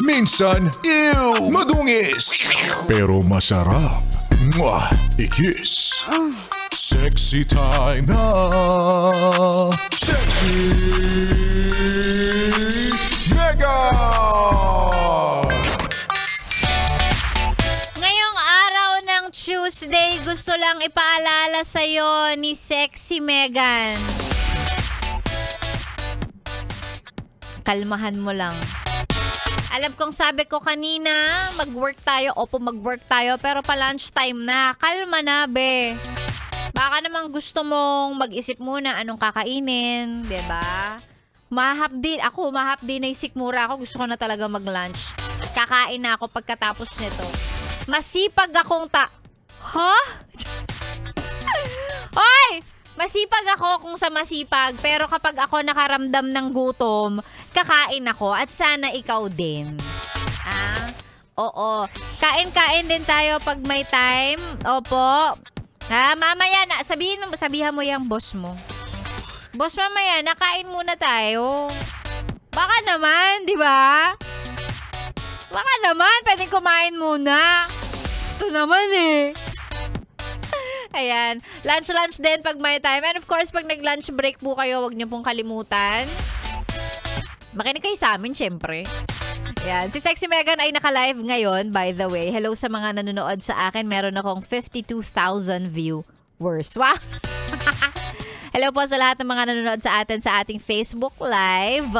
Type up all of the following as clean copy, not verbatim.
Minsan, ew, madungis. Pero masarap. Mwah, ikis. Sexy time na. Sexy Mega! Ngayong araw ng Tuesday, gusto lang ipaalala sa'yo ni Sexy Megan. Kalmahan mo lang. Alam kong sabi ko kanina, mag-work tayo. Opo, mag-work tayo. Pero pa lunchtime na. Kalma na, be. Baka naman gusto mong mag-isip muna anong kakainin. Diba? Mahapdi. Ako, mahapdi na yung sikmura ako. Gusto ko na talaga mag-lunch. Kakain na ako pagkatapos nito. Masipag akong Huh? Hoy! Masipag ako kung sa masipag, pero kapag ako nakaramdam ng gutom, kakain ako at sana ikaw din. Oo. Kain-kain din tayo pag may time. Opo. Mamaya na, sabihan mo yung boss mo. Boss, mamaya, nakain muna tayo. Baka naman, di ba? Baka naman, pwedeng kumain muna. Ito naman eh. Ayan. Lunch din pag may time. And of course, pag nag-lunch break po kayo, huwag niyo pong kalimutan. Makinig kayo sa amin, syempre. Ayan. Si Sexy Megan ay naka-live ngayon, by the way. Hello sa mga nanonood sa akin. Meron akong 52,000 viewers. Wow! Hello po sa lahat ng mga nanonood sa atin sa ating Facebook Live.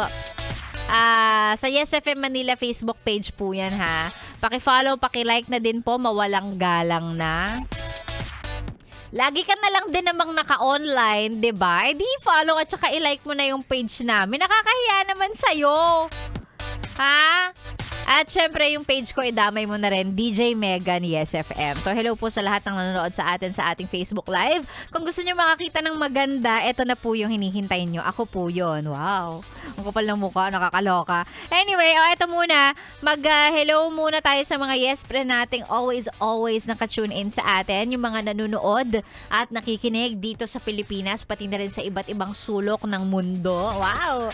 Sa Yes FM Manila Facebook page po yan, ha. Paki-follow, paki-like na din po. Mawalang galang na. Lagi ka na lang din namang naka-online, diba? Eh di follow at saka i-like mo na yung page namin. Nakakahiya naman sa'yo. Ha? At syempre yung page ko, idamay mo na rin, DJ Megan Yes FM. So hello po sa lahat ng nanonood sa atin sa ating Facebook Live. Kung gusto nyo makakita ng maganda, eto na po yung hinihintay nyo. Ako po yun. Wow. Ang kapal ng mukha, nakakaloka. Anyway, eto muna. Mag-hello muna tayo sa mga yes friend nating always nakatune in sa atin. Yung mga nanonood at nakikinig dito sa Pilipinas, pati na rin sa iba't ibang sulok ng mundo. Wow.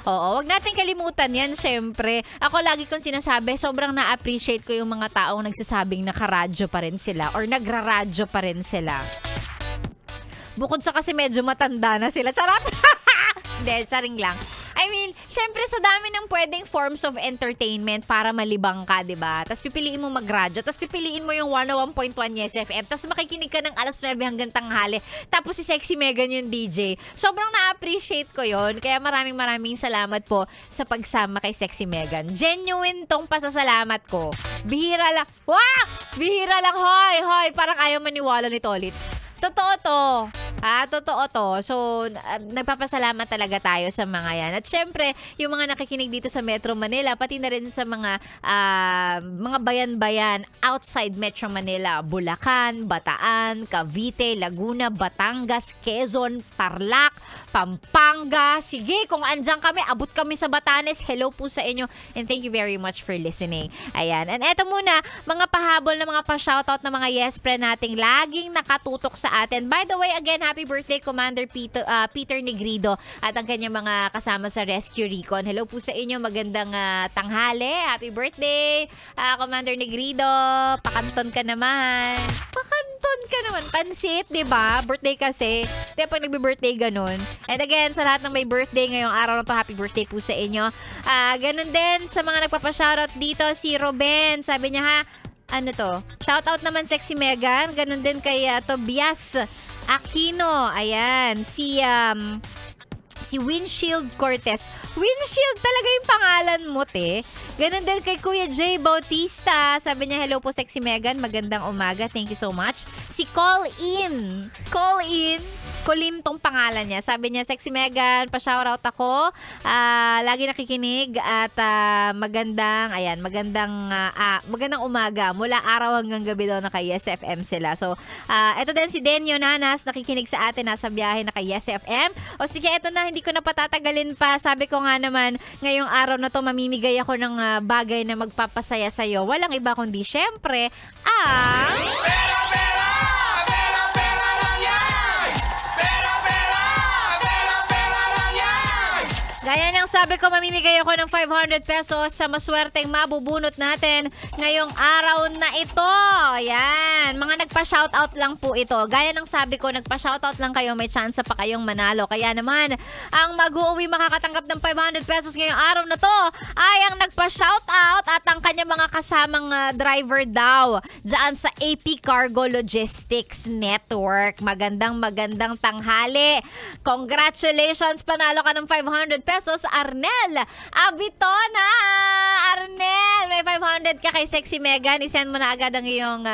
Oo, wag natin kalimutan yan, syempre. Ako lagi kong sinasabi, sobrang na-appreciate ko yung mga taong nagsasabing nakaradyo pa rin sila or nagraradyo pa rin sila. Bukod sa kasi medyo matanda na sila. Charot! Hindi, charing lang. I mean, syempre sa dami ng pwedeng forms of entertainment para malibang ka, diba? Tapos pipiliin mo mag-radyo, tapos pipiliin mo yung 101.1 Yes FM, tapos makikinig ka ng alas 9 hanggang tanghali, tapos si Sexy Megan yung DJ. Sobrang na-appreciate ko yon. Kaya maraming salamat po sa pagsama kay Sexy Megan. Genuine tong pasasalamat ko. Bihira lang. Wow! Bihira lang. Hoy! Parang ayaw maniwala ni Tolits. Totoo to. Totoo to. So, nagpapasalamat talaga tayo sa mga yan. At syempre, yung mga nakikinig dito sa Metro Manila, pati na rin sa mga bayan-bayan outside Metro Manila. Bulacan, Bataan, Cavite, Laguna, Batangas, Quezon, Tarlac, Pampanga. Sige, kung andyan kami, abot kami sa Batanes. Hello po sa inyo. And thank you very much for listening. Ayan. And eto muna, mga pahabol na mga pa-shoutout na mga yes friend nating laging nakatutok sa atin. By the way, again, happy birthday Commander Peter Negrido at ang kanyang mga kasama sa Rescue Recon. Hello po sa inyo, magandang tanghali. Happy birthday, Commander Negrido. Pakanton ka naman. Pansit, diba? Birthday kasi. Diba pag nagbe-birthday ganun. And again, sa lahat ng may birthday ngayong araw na to, happy birthday po sa inyo. Ganun din sa mga nagpapashoutout dito, si Ruben. Sabi niya ha, ano to? Shoutout naman Sexy Megan. Ganun din kay Tobias Aquino. Ayan. Si Windshield Cortez. Windshield talaga yung pangalan mo, te. Ganun din kay Kuya Jay Bautista. Sabi niya, hello po Sexy Megan. Magandang umaga. Thank you so much. Si Colin Colin tong pangalan niya. Sabi niya, Sexy Megan, pa-shoutout ako. Lagi nakikinig at magandang umaga. Mula araw hanggang gabi daw naka Yes FM sila. So, eto din si Denyo Nanas, nakikinig sa atin, nasa biyahe naka Yes FM. O sige, eto na, hindi ko na patatagalin pa. Sabi ko nga naman, ngayong araw na to, mamimigay ako ng bagay na magpapasaya sa'yo. Walang iba kundi, syempre, Gaya ng sabi ko, mamimigay ako ng 500 pesos sa maswerteng mabubunot natin ngayong araw na ito. Yan. Mga nagpa-shoutout lang po ito. Gaya ng sabi ko, nagpa-shoutout lang kayo, may chance pa kayong manalo. Kaya naman, ang mag-uuwi makakatanggap ng 500 pesos ngayong araw na to ay ang nagpa-shoutout at ang kanyang mga kasamang driver daw dyan sa AP Cargo Logistics Network. Magandang tanghali. Congratulations, panalo ka ng 500 pesos, Arnel Abitona. Arnel, may 500 ka kay Sexy Megan. I-send mo na agad ang iyong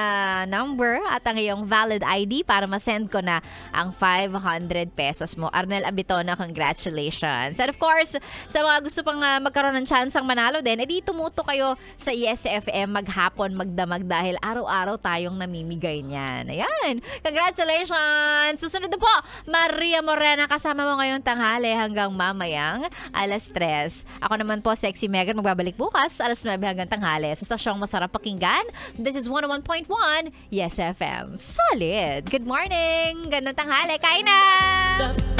number at ang iyong valid ID para ma-send ko na ang 500 pesos mo. Arnel Abitona, congratulations. And of course, sa mga gusto pang magkaroon ng chance ang manalo din, edi tumuto kayo sa ESFM maghapon, magdamag dahil araw-araw tayong namimigay niyan. Ayan. Congratulations! Susunod na po, Maria Morena, kasama mo ngayong tanghali hanggang mamayang alas 3. Ako naman po, Sexy Megan, magbabalik bukas alas 9 hanggang tanghali sa stasyong masarap pakinggan. This is 101.1 Yes FM. Solid! Good morning! Gandang tanghali! Kain na!